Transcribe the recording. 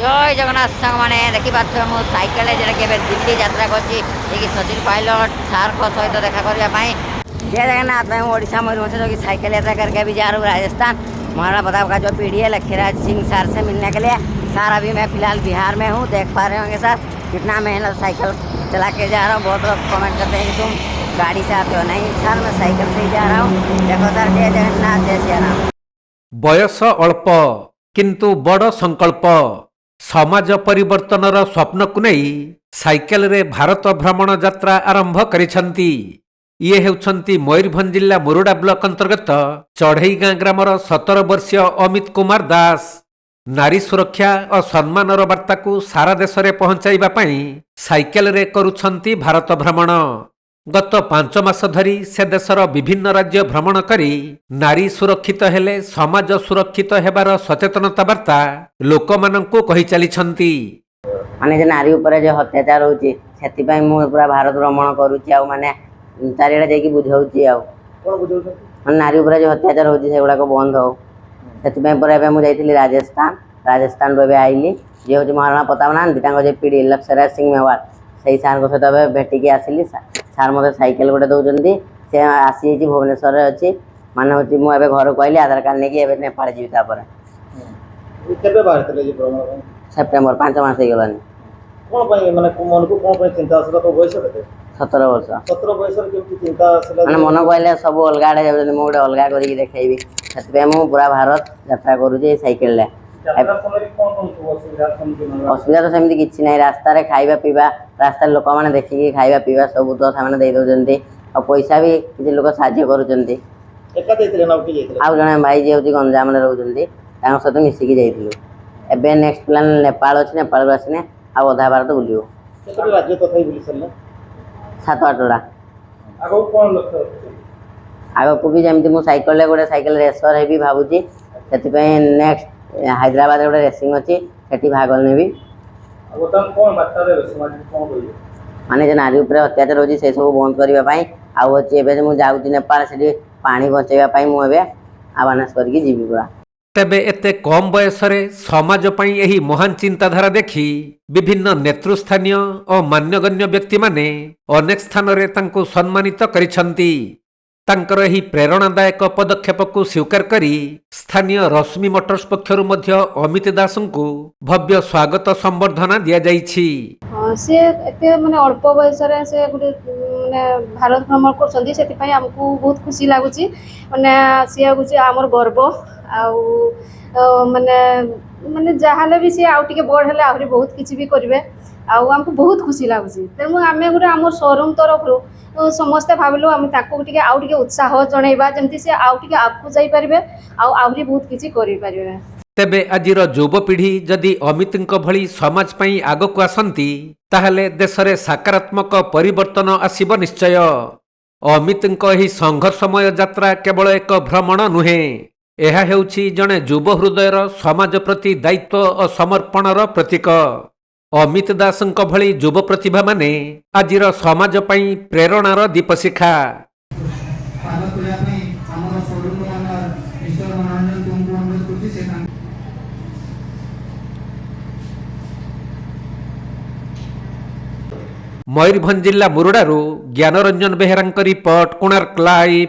ଜୟ ଜଗନ୍ନାଥ ସାଙ୍ଗମାନେ ଦେଖିପାରୁଛ ମୁଁ ସାଇକେଲରେ ଯେଟାକି ଏବେ ଦିଲ୍ଲୀ ଯାତ୍ରା କରିଛି ଯିଏକି ସଚିନ ପାଇଲଟ ସାର୍ଙ୍କ ସହିତ ଦେଖା କରିବା ପାଇଁ। जय जगन्नाथ। मैं हूँ ओडिशा मयूरभंज जो कि साइकिल यात्रा करके अभी जा रहा हूँ राजस्थान। महाराणा प्रताप का जो पीढ़ी है लखीराज सिंह सर से मिलने के लिए। सर अभी मैं फिलहाल बिहार में हूँ, देख पा रहे होंगे सर कितना मेहनत साइकिल चला के जा रहा हूँ। बहुत लोग कमेंट करते हैं कि तुम गाड़ी से आते हो। नहीं सर, मैं साइकिल से ही जा रहा हूँ। देखो सर, जय जगन्नाथ, जय सिया राम। बयस अल्प किंतु बड़ संकल्प समाज परिवर्तनर स्वप्न को नहीं साइकेल रे भारत भ्रमण यात्रा आरंभ करिसंती। ये हेउछंती मयूरभंज जिला मुरुडा ब्लॉक अंतर्गत चढ़ई गाँ ग्रामर 17 वर्षीय अमित कुमार दास। नारी सुरक्षा और सम्मानर वार्ता को सारा देश में पहुंचाइबा पई साइकेल रे करुछंती भारत भ्रमण। गत 5 मास धरी से देशर विभिन्न राज्य भ्रमण करी नारी सुरक्षित हेले समाज सुरक्षित हेबार सचेतनता वार्ता लोकमानंकु कहि चलिछंती। माने जे नारी ऊपर जो अत्याचार होची सेति पई मु पूरा भारत भ्रमण करूची आ माने चारिडे जाई की बुझाउची आ कोन बुझौछ माने नारी ऊपर जो अत्याचार होची सेगुडा को बंद हो। सेति पई पर एबे मु जाईथिली राजस्थान रो एबे आइली जे होची महाराणा प्रताप नांदी तांको जे पीडी लक्ष्यराज सिंह मेवाड़ सही सार को सहित एबे भेटी के आसिली। सार मते साइकेल गोटे दउचंदी से आसी जी भुवनेश्वर रे अछि माने होची मु एबे घर को आइली आधार कार्ड नेकी एबे नेपाल जीवी तापर केबे बाहरतले जे भ्रमण सेप्टेम्बर 5 मास हे गलानी। कोन पई माने मन को कोन पई चिंता आसला तो बयस केते 17 वर्ष 17 बयस रे केमती चिंता आसला माने मन कहले सब अलग आड़े जाबे मु गोटे अलग करी देखेबी सेति मु पूरा भारत यात्रा करूची साइकेल ले। यात्रा समय कोन असुविधा तो सेमती किछि नै, रास्ता रे खाइबा पीबा रास्ता लोक माने देखि कि खाइबा पीबा सब तो सामने दे दउचंती और पैसा भी किछि लोक साहाय्य करूचंती। एका देथिले ना कि जेथिले आ जने भाई जे होची गंजाम रे रहउचंती तांको सहित मिसि कि जाइथिलु। एबे नेक्स्ट प्लान नेपाल अछि, नेपाल आसिने आ अधा भारत बुलियो। केते राज्य तथाई बुली सल्ला 7-8टा आगो कोन लक्ष्य आगो को भी जेमती मु साइकेल ले गोटे साइकेल रेसर हेबी भाबुची सेति पई नेक्स्ट हैदराबाद गोटे रेसिंग अछि सेठी भाग नेबी। गोतम कोन बार्ता रे समाज कोन कहियो माने जे नारी ऊपर अत्याचार होची से सब बंद करबा पई आ होची एबे जे मु जाउची नेपाल सेठी पानी बचेबा पई मु एबे आवानास करके जीवी पूरा। तेबे एते कम बयसरे समाज पई एही महान चिंताधारा देखी विभिन्न नेतृस्थानीय और मान्यगण्य व्यक्ति माने अनेक स्थान रे तांको सम्मानित करिसंती। तांकर एही प्रेरणादायक पदक्षेप को स्वीकार करी स्थानीय रश्मि मोटर्स पक्षरु मध्य अमित दासंकु भव्य स्वागत संबर्धना दिया जाइछि। से एते माने अल्प बयस रे से गुटे माने भारत भ्रमण करछंती सेति पई हमकु बहुत खुशी लागुची। माने से गुची हमर गर्व आउ माने माने जाहाले भी से आउ टिके बड़ हेले आहुरी बहुत किछि भी करबे आउ हमकु बहुत खुशी लागुची। तेनु आमे गुटे हमर शोरूम तरफ रो समस्त भाबिलु हम ताको टिके आउ टिके उत्साह जणैबा जेमति से आउ टिके आगु जाई परिबे आउ आहुरी बहुत किछि करि परिबे। तेबे आजिर युवपीढ़ी जदि अमितଙ୍କ भଳି समाज पई आगକୁ आसंती ताहले देशरे सकारात्मक परिवर्तन आसीब निश्चय। अमितଙ୍କ ଏହି संघर्षमय यात्रा केवल एक भ्रमण नुहे, ଏହା ହେଉଛି ଜଣେ ଯୁବ ହୃଦୟର ସମାଜ ପ୍ରତି ଦାୟିତ୍ୱ ଓ ସମର୍ପଣର ପ୍ରତୀକ। ଅମିତ ଦାସଙ୍କ ଭଳି ଯୁବ ପ୍ରତିଭାମାନେ ଆଜିର ସମାଜ ପାଇଁ ପ୍ରେରଣାର ଦୀପଶିଖା। मयूरभंज जिला मुरुडारू ज्ञानरंजन बेहेरांक रिपोर्ट, कोणार्क लाइव।